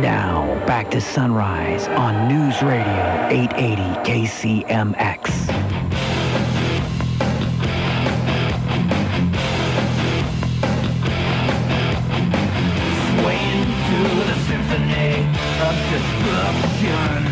Now, back to Sunrise on News Radio 880 KCMX. Swaying to the symphony of destruction.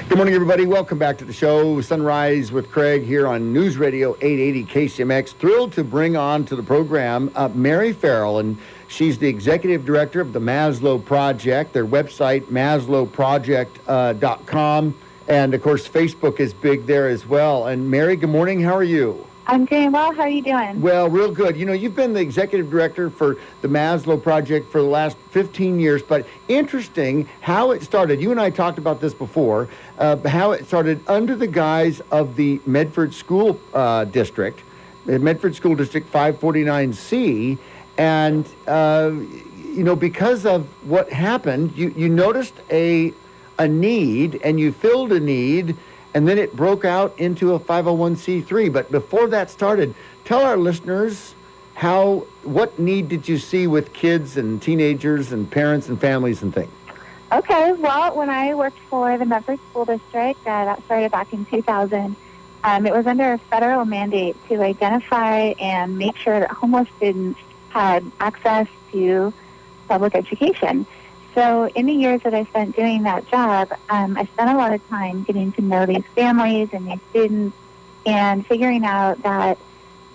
Good morning, everybody. Welcome back to the show, Sunrise with Craig here on News Radio 880 KCMX. Thrilled to bring on to the program Mary Ferrell, and she's the executive director of the Maslow Project, their website, maslowproject.com. And, of course, Facebook is big there as well. And, Mary, good morning. How are you? I'm doing well. How are you doing? Well, real good. You know, you've been the executive director for the Maslow Project for the last 15 years, but interesting how it started. You and I talked about this before, how it started under the guise of the Medford School District, Medford School District 549C, and, you know, because of what happened, you noticed a need, and you filled a need, and then it broke out into a 501c3. But before that started, tell our listeners what need did you see with kids and teenagers and parents and families and things? Okay, well, when I worked for the Medford School District, that started back in 2000, it was under a federal mandate to identify and make sure that homeless students had access to public education. So in the years that I spent doing that job, I spent a lot of time getting to know these families and these students and figuring out that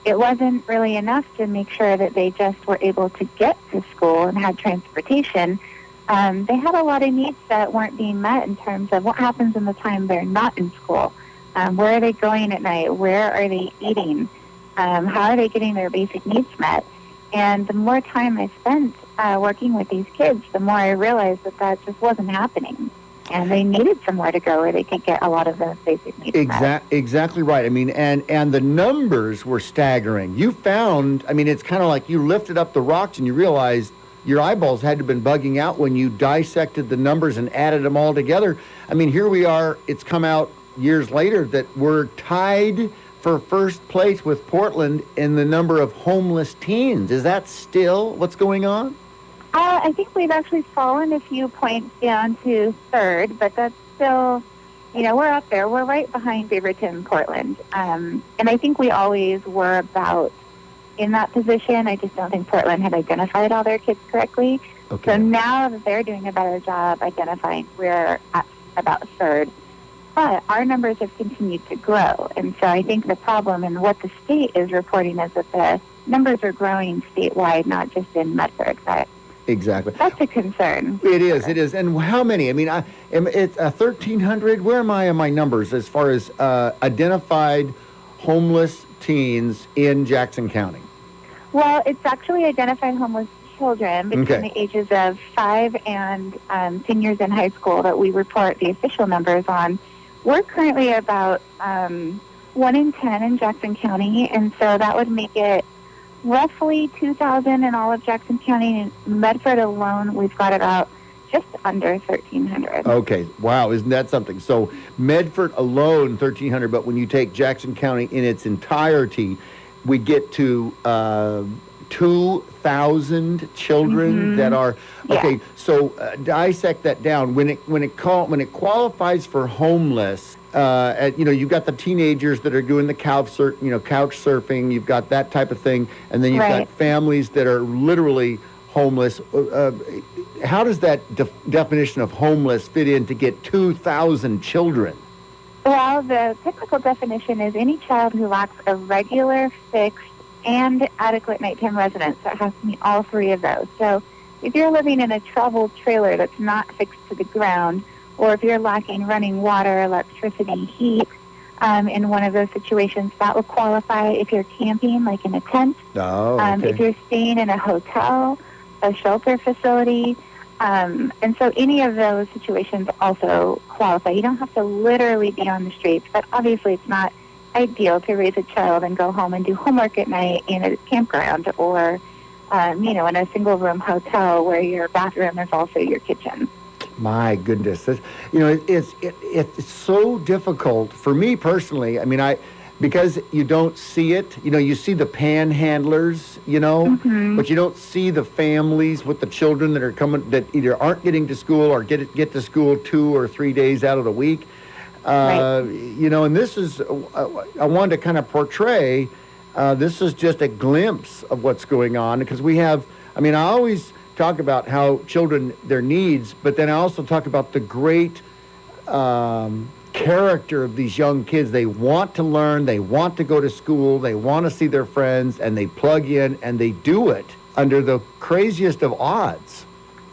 it wasn't really enough to make sure that they just were able to get to school and had transportation. They had a lot of needs that weren't being met in terms of what happens in the time they're not in school. Where are they going at night? Where are they eating? How are they getting their basic needs met? And the more time I spent working with these kids, the more I realized that just wasn't happening. And they needed somewhere to go where they could get a lot of those basic needs met. Exactly right. I mean, and the numbers were staggering. You found, I mean, it's kind of like you lifted up the rocks and you realized your eyeballs had to have been bugging out when you dissected the numbers and added them all together. I mean, here we are. It's come out years later that we're tied for first place with Portland in the number of homeless teens. Is that still what's going on? I think we've actually fallen a few points down to third, but that's still, you know, we're up there. We're right behind Beaverton, Portland. And I think we always were about in that position. I just don't think Portland had identified all their kids correctly. Okay. So now that they're doing a better job identifying, we're at about third. But our numbers have continued to grow. And so I think the problem and what the state is reporting is that the numbers are growing statewide, not just in Medford. But exactly. that's a concern. It is. And how many? I mean, it's 1,300. Where am I on my numbers as far as identified homeless teens in Jackson County? Well, it's actually identified homeless children between the ages of 5 and 10 years in high school that we report the official numbers on. We're currently about 1 in 10 in Jackson County, and so that would make it roughly 2,000 in all of Jackson County. In Medford alone, we've got about just under 1,300. Okay, wow, isn't that something? So Medford alone, 1,300, but when you take Jackson County in its entirety, we get to 2,000 children that are okay. Yeah. So dissect that down. When it qualifies for homeless, you know, you've got the teenagers that are doing the couch surfing. You've got that type of thing, and then you've got families that are literally homeless. How does that definition of homeless fit in to get 2,000 children? Well, the technical definition is any child who lacks a regular, fixed, and adequate nighttime residence. So it has to meet all three of those. So if you're living in a travel trailer that's not fixed to the ground, or if you're lacking running water, electricity, heat, in one of those situations, that would qualify. If you're camping, like in a tent, if you're staying in a hotel, a shelter facility, and so any of those situations also qualify. You don't have to literally be on the streets, but obviously it's not ideal to raise a child and go home and do homework at night in a campground or, you know, in a single-room hotel where your bathroom is also your kitchen. My goodness, you know, it's so difficult for me personally. I mean, because you don't see it. You see the panhandlers, but you don't see the families with the children that are coming, that either aren't getting to school or get to school 2 or 3 days out of the week. Right. And this is, I wanted to kind of portray, this is just a glimpse of what's going on, because I always talk about how children, their needs, but then I also talk about the great character of these young kids. They want to learn, they want to go to school, they want to see their friends, and they plug in and they do it under the craziest of odds.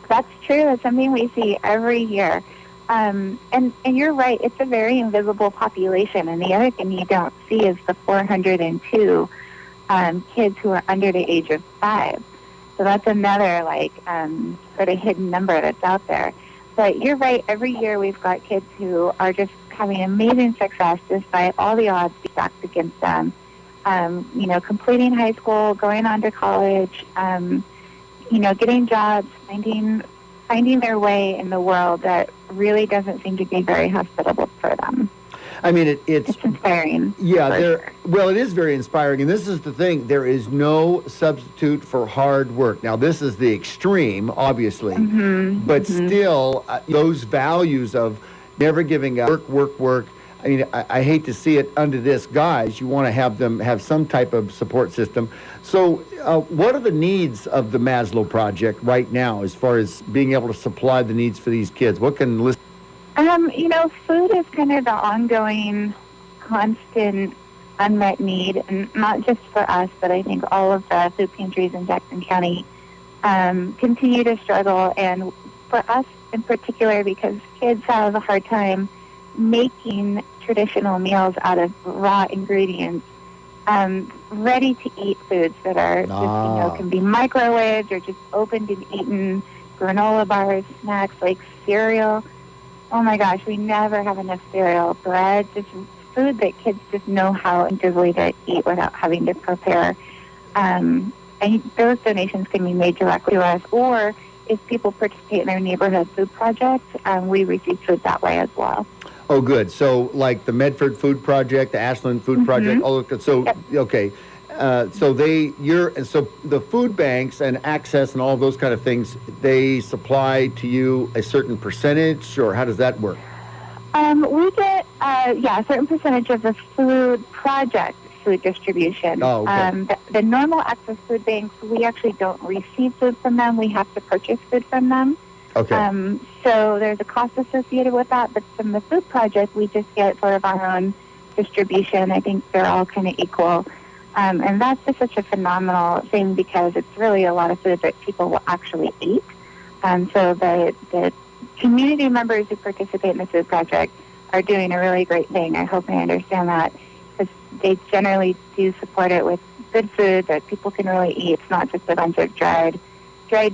That's true. It's something we see every year. And you're right, it's a very invisible population. And the other thing you don't see is the 402 kids who are under the age of 5. So that's another sort of hidden number that's out there. But you're right, every year we've got kids who are just having amazing success despite all the odds stacked against them. Completing high school, going on to college, getting jobs, finding their way in the world that really doesn't seem to be very hospitable for them. It's inspiring. Yeah, well, it is very inspiring, and this is the thing. There is no substitute for hard work. Now, this is the extreme, obviously, but still, those values of never giving up, work. I hate to see it under this guise. You want to have them have some type of support system. So what are the needs of the Maslow Project right now as far as being able to supply the needs for these kids? What can list? Food is kind of the ongoing, constant, unmet need, and not just for us, but I think all of the food pantries in Jackson County continue to struggle. And for us in particular, because kids have a hard time making traditional meals out of raw ingredients, ready-to-eat foods that are just, can be microwaved or just opened and eaten, granola bars, snacks like cereal. Oh my gosh, we never have enough cereal, bread, just food that kids just know how intuitively to eat without having to prepare. And those donations can be made directly to us, or if people participate in their neighborhood food project, we receive food that way as well. Oh, good. So, like the Medford Food Project, the Ashland Food Project. Yep. Okay. So the food banks and access and all those kind of things, they supply to you a certain percentage, or how does that work? We get a certain percentage of the food project food distribution. Oh, okay. The normal access food banks, we actually don't receive food from them. We have to purchase food from them. Okay. So there's a cost associated with that, but from the food project, we just get sort of our own distribution. I think they're all kind of equal. And that's just such a phenomenal thing, because it's really a lot of food that people will actually eat. So the community members who participate in the food project are doing a really great thing. I hope they understand that, because they generally do support it with good food that people can really eat. It's not just a bunch of dried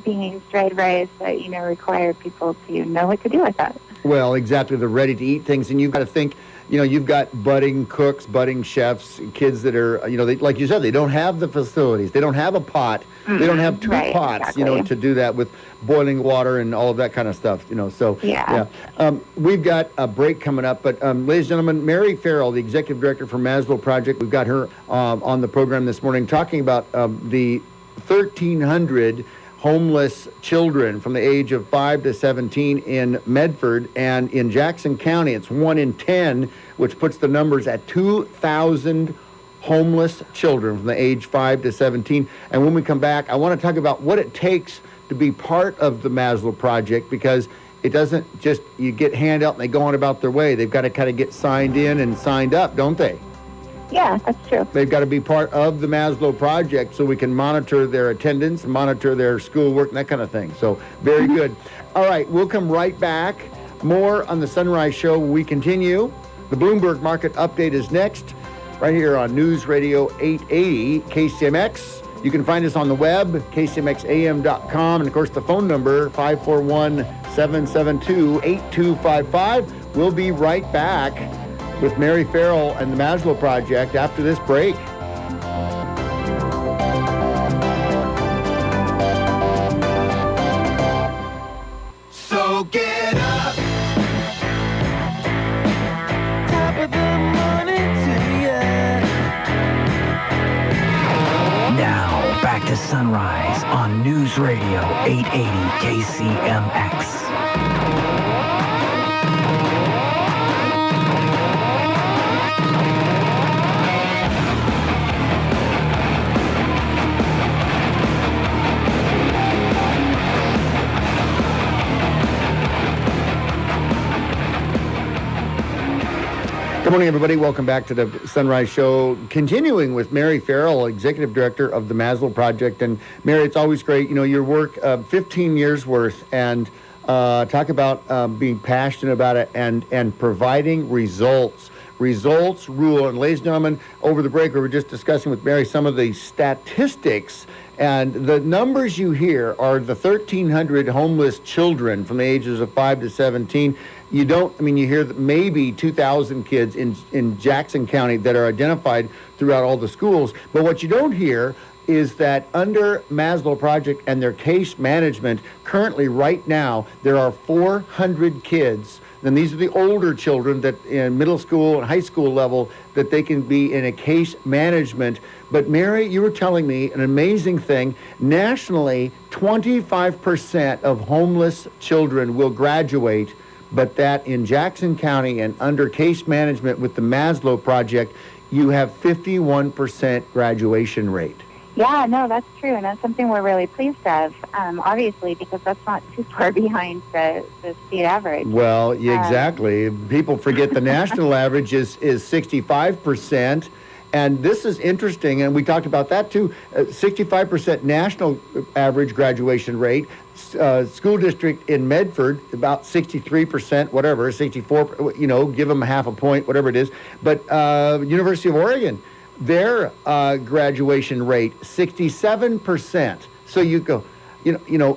beans, dried rice that, require people to know what to do with that. Well, exactly, the ready-to-eat things. And you've got to think, you've got budding cooks, budding chefs, kids that are, like you said, they don't have the facilities. They don't have a pot. They don't have two pots, exactly. To do that with boiling water and all of that kind of stuff, So, yeah. We've got a break coming up. But, ladies and gentlemen, Mary Ferrell, the executive director for Maslow Project, we've got her on the program this morning talking about the 1,300 homeless children from the age of 5 to 17 in Medford, and in Jackson County it's 1 in 10, which puts the numbers at 2,000 homeless children from the age 5 to 17. And when we come back, I want to talk about what it takes to be part of the Maslow Project, because it doesn't just, you get handout and they go on about their way. They've got to kind of get signed in and signed up, don't they? Yeah, that's true. They've got to be part of the Maslow Project so we can monitor their attendance, monitor their schoolwork, and that kind of thing. So, very good. All right, we'll come right back. More on the Sunrise Show when we continue. The Bloomberg Market Update is next, right here on News Radio 880 KCMX. You can find us on the web, kcmxam.com, and, of course, the phone number, 541-772-8255. We'll be right back with Mary Ferrell and the Maslow Project after this break. So get up, top of the morning to you. sunrise on News Radio 880 KCMX. Good morning, everybody. Welcome back to the Sunrise Show. Continuing with Mary Ferrell, Executive Director of the Maslow Project. And Mary, it's always great. You know, your work, 15 years worth, and talk about being passionate about it and providing results. Results rule. And ladies and gentlemen, over the break, we were just discussing with Mary some of the statistics. And the numbers you hear are the 1,300 homeless children from the ages of 5 to 17. You hear that maybe 2,000 kids in Jackson County that are identified throughout all the schools. But what you don't hear is that under Maslow Project and their case management, currently right now, there are 400 kids. And these are the older children that in middle school and high school level that they can be in a case management. But Mary, you were telling me an amazing thing. Nationally, 25% of homeless children will graduate, but that in Jackson County and under case management with the Maslow Project, you have 51% graduation rate. Yeah, no, that's true, and that's something we're really pleased of, obviously, because that's not too far behind the state average. Well, yeah, exactly. People forget the national average is 65%, and this is interesting, and we talked about that too. 65% national average graduation rate. School district in Medford, about 63%, whatever, 64, give them half a point, whatever it is. But University of Oregon, their graduation rate, 67%. So you go,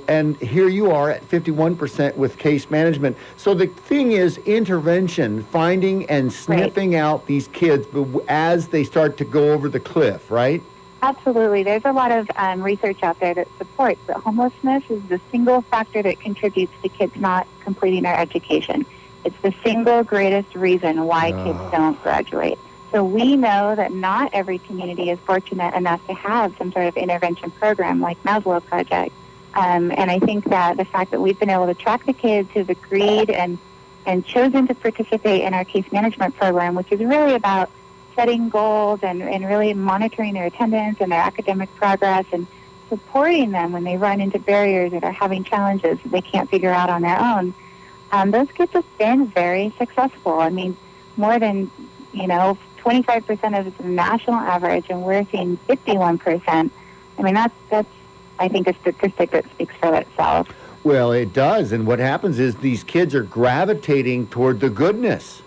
and here you are at 51% with case management. So the thing is intervention, finding and sniffing out these kids as they start to go over the cliff, right? Absolutely. There's a lot of research out there that supports that homelessness is the single factor that contributes to kids not completing their education. It's the single greatest reason why kids don't graduate. So we know that not every community is fortunate enough to have some sort of intervention program like Maslow Project. And I think that the fact that we've been able to track the kids who've agreed and chosen to participate in our case management program, which is really about setting goals and really monitoring their attendance and their academic progress and supporting them when they run into barriers or are having challenges that they can't figure out on their own. Those kids have been very successful. I mean, more than, 25% of the national average, and we're seeing 51%. I mean, that's I think, a statistic that speaks for itself. Well, it does. And what happens is these kids are gravitating toward the goodness.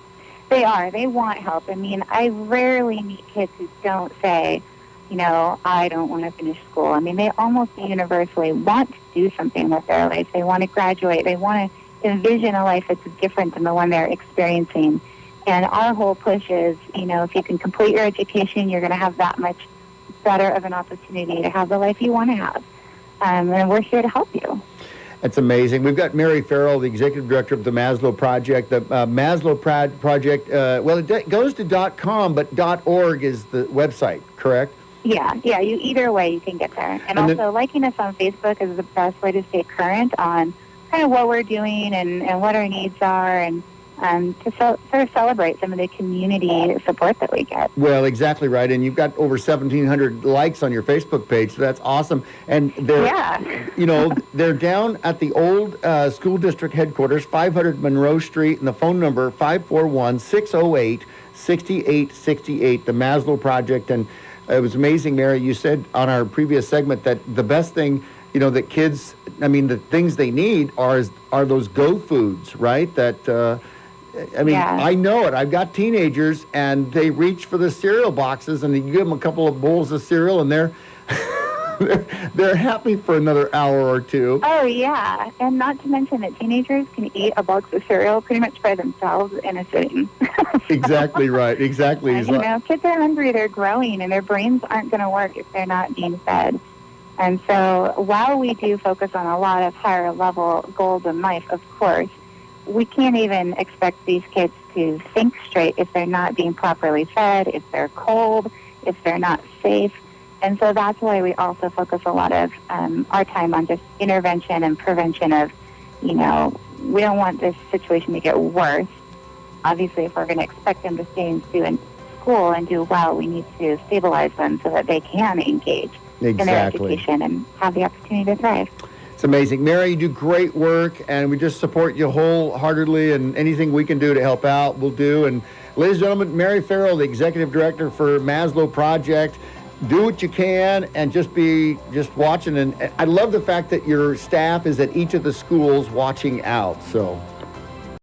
They are. They want help. I mean, I rarely meet kids who don't say, I don't want to finish school. I mean, they almost universally want to do something with their life. They want to graduate. They want to envision a life that's different than the one they're experiencing. And our whole push is, if you can complete your education, you're going to have that much better of an opportunity to have the life you want to have. And we're here to help you. That's amazing. We've got Mary Ferrell, the Executive Director of the Maslow Project. The Maslow Project, it goes to .com, but .org is the website, correct? Yeah, either way you can get there. And also, liking us on Facebook is the best way to stay current on kind of what we're doing and what our needs are, and to sort of celebrate some of the community support that we get. Well, exactly right. And you've got over 1,700 likes on your Facebook page, so that's awesome. And they're, they're down at the old school district headquarters, 500 Monroe Street, and the phone number 541-608-6868, the Maslow Project. And it was amazing, Mary, you said on our previous segment that the best thing, that kids, the things they need are those go foods, right? That, I know it. I've got teenagers, and they reach for the cereal boxes, and you give them a couple of bowls of cereal, and they're they're happy for another hour or two. Oh, yeah. And not to mention that teenagers can eat a box of cereal pretty much by themselves in a sitting. Exactly right. Exactly. Kids are hungry. They're growing, and their brains aren't going to work if they're not being fed. And so while we do focus on a lot of higher level goals in life, of course, we can't even expect these kids to think straight if they're not being properly fed, if they're cold, if they're not safe. And so that's why we also focus a lot of our time on just intervention and prevention of, we don't want this situation to get worse. Obviously, if we're going to expect them to stay in school and do well, we need to stabilize them so that they can engage in their education and have the opportunity to thrive. It's amazing. Mary, you do great work, and we just support you wholeheartedly, and anything we can do to help out, we'll do. And ladies and gentlemen, Mary Ferrell, the Executive Director for Maslow Project. Do what you can and just watching. And I love the fact that your staff is at each of the schools watching out. So